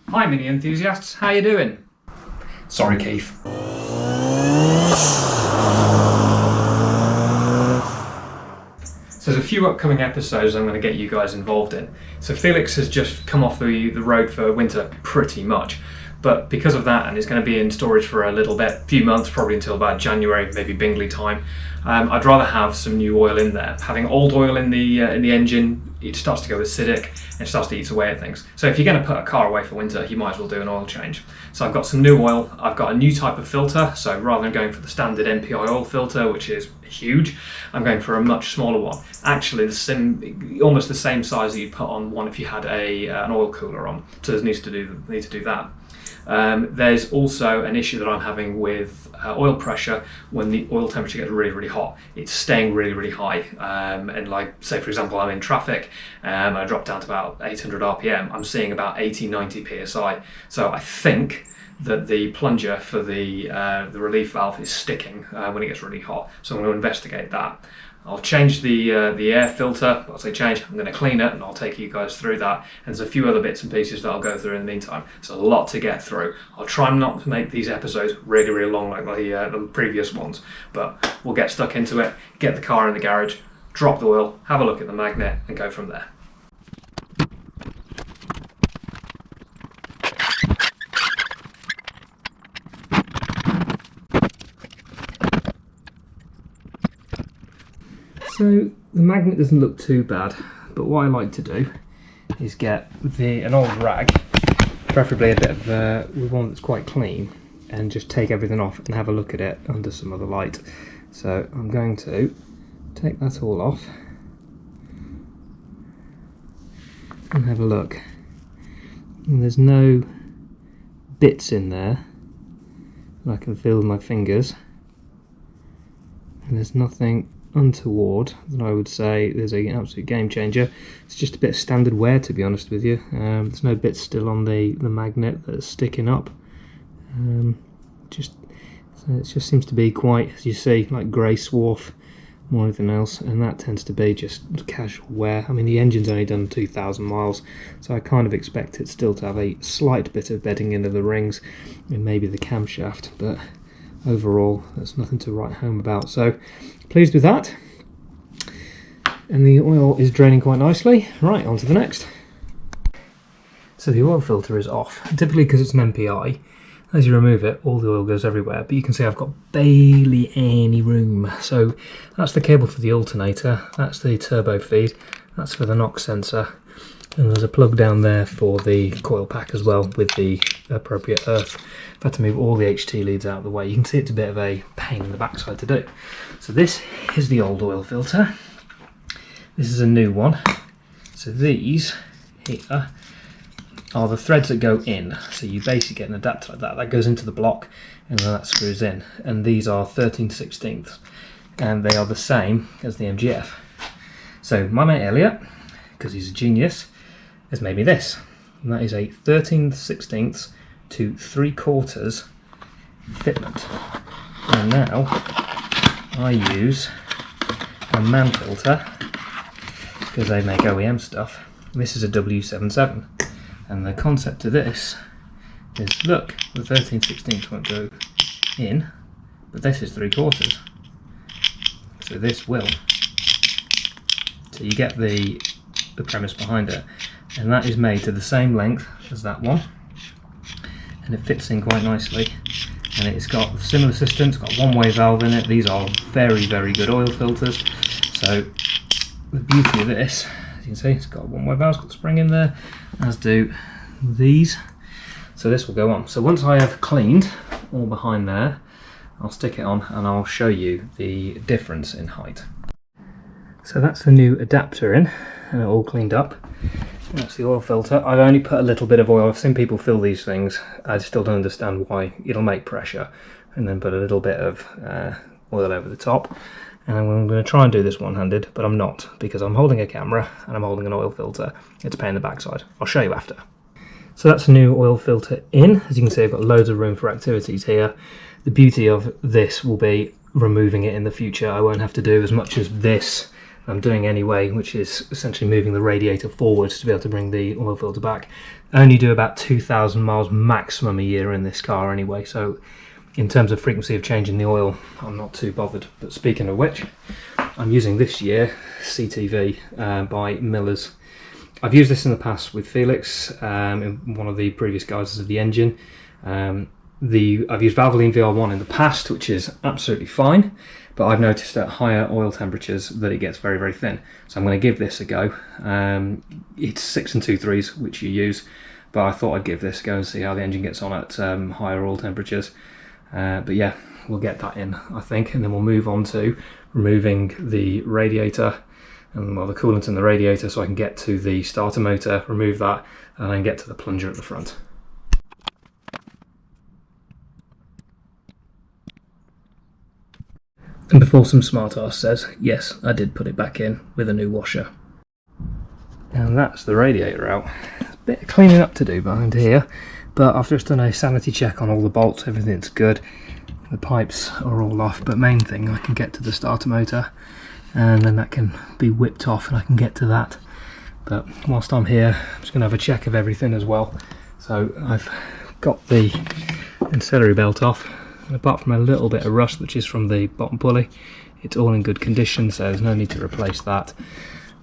Hi Mini enthusiasts, how you doing? Sorry Keith. So there's a few upcoming episodes I'm going to get you guys involved in. So Felix has just come off the road for winter pretty much. But because of that, and it's going to be in storage for a little bit, a few months, probably until about January, maybe Bingley time, I'd rather have some new oil in there. Having old oil in the engine, it starts to go acidic and it starts to eat away at things. So if you're going to put a car away for winter, you might as well do an oil change. So I've got some new oil, I've got a new type of filter, so rather than going for the standard MPI oil filter, which is huge, I'm going for a much smaller one. Actually, almost the same size that you'd put on one if you had an oil cooler on, so it needs to do that. There's also an issue that I'm having with oil pressure when the oil temperature gets really, really hot. It's staying really, really high. And like, say for example, I'm in traffic, I drop down to about 800 RPM, I'm seeing about 80, 90 PSI. So I think that the plunger for the relief valve is sticking when it gets really hot. So I'm going to investigate that. I'll change the air filter. I'll say change, I'm going to clean it and I'll take you guys through that. And there's a few other bits and pieces that I'll go through in the meantime. It's a lot to get through. I'll try not to make these episodes really, really long like the previous ones, but we'll get stuck into it, get the car in the garage, drop the oil, have a look at the magnet and go from there. So the magnet doesn't look too bad, but what I like to do is get an old rag, preferably a bit of one that's quite clean, and just take everything off and have a look at it under some other light. So I'm going to take that all off and have a look. And there's no bits in there that I can feel with my fingers, and there's nothing untoward that I would say there's an absolute game changer. It's just a bit of standard wear, to be honest with you. There's no bits still on the magnet that's sticking up. So it just seems to be quite, as you see, like grey swarf more than anything else, and that tends to be just casual wear. I mean, the engine's only done 2,000 miles, so I kind of expect it still to have a slight bit of bedding into the rings and maybe the camshaft, but overall there's nothing to write home about. So pleased with that, and the oil is draining quite nicely. Right, on to the next. So the oil filter is off. Typically, because it's an MPI, as you remove it, all the oil goes everywhere, but you can see I've got barely any room. So that's the cable for the alternator, that's the turbo feed, that's for the NOx sensor, and there's a plug down there for the coil pack as well with the appropriate earth. I've had to move all the HT leads out of the way. You can see it's a bit of a pain in the backside to do. So this is the old oil filter. This is a new one. So these here are the threads that go in. So you basically get an adapter like that. That goes into the block and then that screws in. And these are 13/16, and they are the same as the MGF. So my mate Elliot, because he's a genius, has made me this. And that is a 13/16 to 3/4 fitment. And now I use a man filter because they make OEM stuff. This is a W77, and the concept of this is, look, the 13/16 won't go in, but this is 3/4, so this will. So you get the premise behind it, and that is made to the same length as that one, and it fits in quite nicely. And it's got a similar system, it's got a one-way valve in it. These are very, very good oil filters. So the beauty of this, as you can see, it's got a one-way valve, it's got a spring in there, as do these. So this will go on. So once I have cleaned all behind there, I'll stick it on and I'll show you the difference in height. So that's the new adapter in, and it all cleaned up. That's the oil filter. I've only put a little bit of oil. I've seen people fill these things. I still don't understand why. It'll make pressure, and then put a little bit of oil over the top. And I'm going to try and do this one-handed, but I'm not, because I'm holding a camera and I'm holding an oil filter. It's a pain in the backside. I'll show you after. So that's a new oil filter in. As you can see, I've got loads of room for activities here. The beauty of this will be removing it in the future. I won't have to do as much as this I'm doing anyway, which is essentially moving the radiator forwards to be able to bring the oil filter back. I only do about 2,000 miles maximum a year in this car anyway, so in terms of frequency of changing the oil, I'm not too bothered. But speaking of which, I'm using this year CTV by Miller's. I've used this in the past with Felix in one of the previous guises of the engine. I've used Valvoline VR1 in the past, which is absolutely fine, but I've noticed at higher oil temperatures that it gets very, very thin. So I'm going to give this a go. It's 6 2/3, which you use, but I thought I'd give this a go and see how the engine gets on at higher oil temperatures. But yeah, we'll get that in, I think, and then we'll move on to removing the radiator and the coolant in the radiator, so I can get to the starter motor, remove that, and then get to the plunger at the front. And before some smart ass says, yes, I did put it back in with a new washer. And that's the radiator out. There's a bit of cleaning up to do behind here, but I've just done a sanity check on all the bolts, everything's good. The pipes are all off, but main thing, I can get to the starter motor, and then that can be whipped off and I can get to that. But whilst I'm here, I'm just going to have a check of everything as well. So I've got the ancillary belt off, and apart from a little bit of rust which is from the bottom pulley, it's all in good condition, so there's no need to replace that.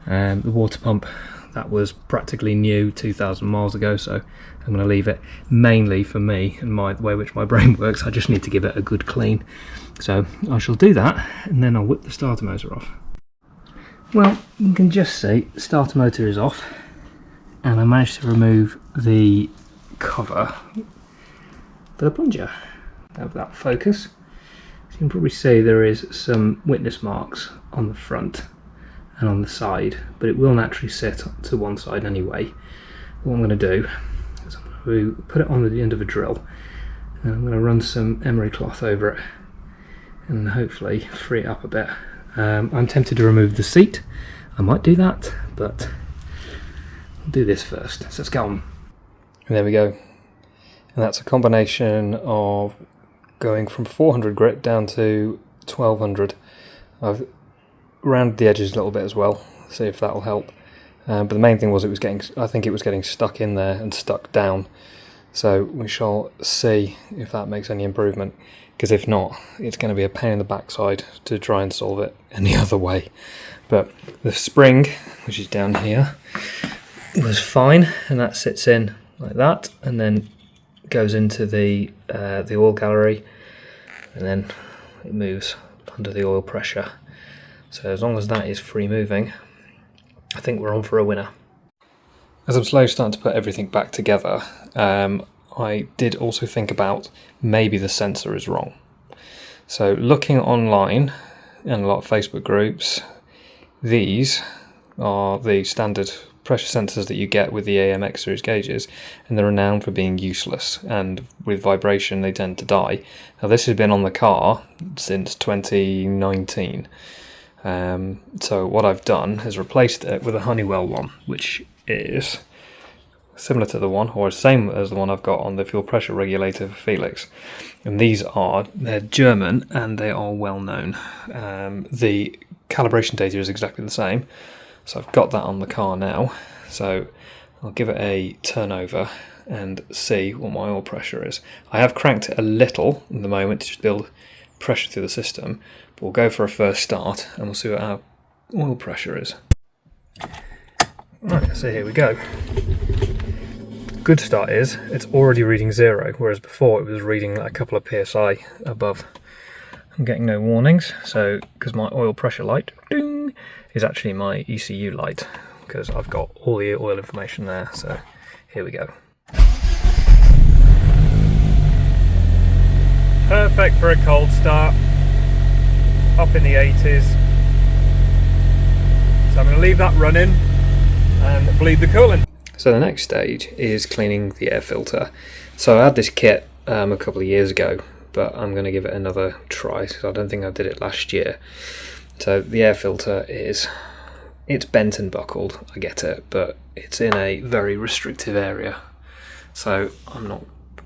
The water pump, that was practically new 2,000 miles ago, so I'm going to leave it. Mainly for me and the way which my brain works, I just need to give it a good clean. So I shall do that, and then I'll whip the starter motor off. Well, you can just see the starter motor is off, and I managed to remove the cover for the plunger. Have that focus. So you can probably see there is some witness marks on the front and on the side, but it will naturally sit to one side anyway. What I'm going to do is I'm going to put it on the end of a drill, and I'm going to run some emery cloth over it and hopefully free it up a bit. I'm tempted to remove the seat. I might do that, but I'll do this first. So let's go on. And there we go. And that's a combination of going from 400 grit down to 1200. I've rounded the edges a little bit as well, see if that'll help. But the main thing was I think it was getting stuck in there and stuck down. So we shall see if that makes any improvement, because if not, it's going to be a pain in the backside to try and solve it any other way. But the spring, which is down here, was fine, and that sits in like that, and then goes into the oil gallery, and then it moves under the oil pressure. So as long as that is free moving, I think we're on for a winner. As I'm slowly starting to put everything back together, I did also think about maybe the sensor is wrong. So looking online and a lot of Facebook groups, these are the standard pressure sensors that you get with the AMX series gauges, and they're renowned for being useless, and with vibration they tend to die. Now this has been on the car since 2019. So what I've done is replaced it with a Honeywell one, which is similar to the one, or same as the one I've got on the fuel pressure regulator for Felix. And they're German and they are well known. The calibration data is exactly the same, so I've got that on the car now. So I'll give it a turnover and see what my oil pressure is. I have cranked it a little at the moment to just build pressure through the system, but we'll go for a first start and we'll see what our oil pressure is. Right, so here we go. Good start is it's already reading 0, whereas before it was reading a couple of psi above. I'm getting no warnings, so because my oil pressure light ding, is actually my ECU light, because I've got all the oil information there. So here we go. Perfect for a cold start, up in the 80s. So I'm going to leave that running and bleed the coolant. So the next stage is cleaning the air filter. So I had this kit a couple of years ago, but I'm going to give it another try because I don't think I did it last year. So the air filter it's bent and buckled, I get it, but it's in a very restrictive area. So I'm not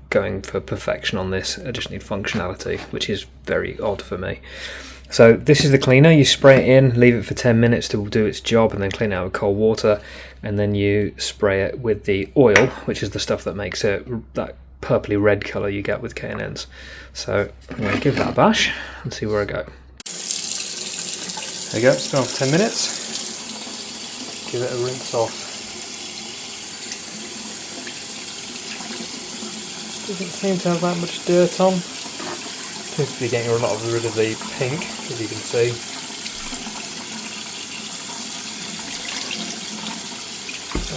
going for perfection on this, I just need functionality, which is very odd for me. So this is the cleaner. You spray it in, leave it for 10 minutes to do its job, and then clean it out with cold water, and then you spray it with the oil, which is the stuff that makes it that purpley red colour you get with K&Ns. So I'm going to give that a bash and see where I go. There you go, it's been on for 10 minutes. Give it a rinse off. Doesn't seem to have that much dirt on. Seems to be getting rid of the pink, as you can see.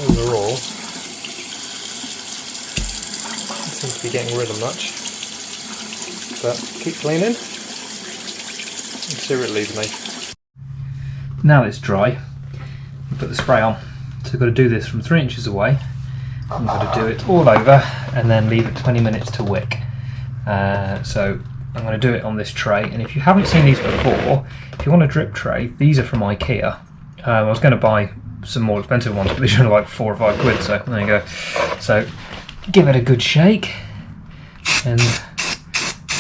Overall, it seems to be getting rid of much. But keep cleaning and see where it leads me. Now it's dry, you put the spray on. So you've got to do this from 3 inches away. I'm going to do it all over and then leave it 20 minutes to wick. So I'm going to do it on this tray, and if you haven't seen these before, if you want a drip tray, these are from IKEA. I was going to buy some more expensive ones, but these are like 4 or 5 quid, so there you go. So give it a good shake and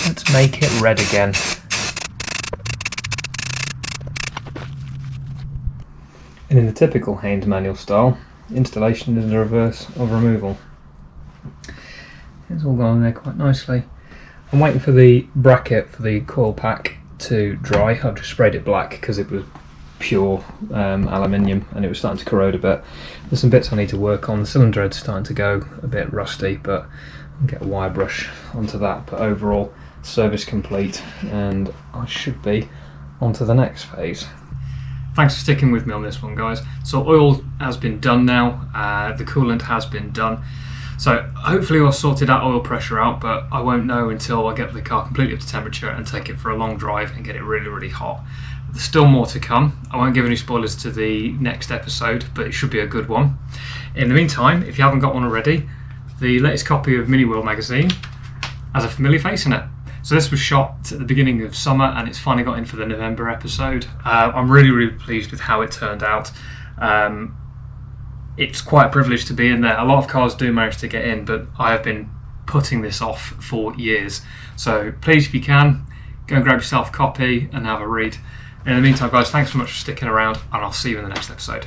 let's make it red again. And in the typical Haynes manual style, installation is the reverse of removal. It's all gone there quite nicely. I'm waiting for the bracket for the coil pack to dry. I've just sprayed it black because it was pure aluminium and it was starting to corrode a bit. There's some bits I need to work on. The cylinder head's starting to go a bit rusty, but I'll get a wire brush onto that. But overall, service complete, and I should be on to the next phase. Thanks for sticking with me on this one, guys. So oil has been done now, the coolant has been done. So hopefully I'll sorted that oil pressure out, but I won't know until I get the car completely up to temperature and take it for a long drive and get it really, really hot. There's still more to come. I won't give any spoilers to the next episode, but it should be a good one. In the meantime, if you haven't got one already, the latest copy of Mini Wheel magazine has a familiar face in it. So this was shot at the beginning of summer and it's finally got in for the November episode. I'm really, really pleased with how it turned out. It's quite a privilege to be in there. A lot of cars do manage to get in, but I have been putting this off for years. So please, if you can, go and grab yourself a copy and have a read. In the meantime, guys, thanks so much for sticking around, and I'll see you in the next episode.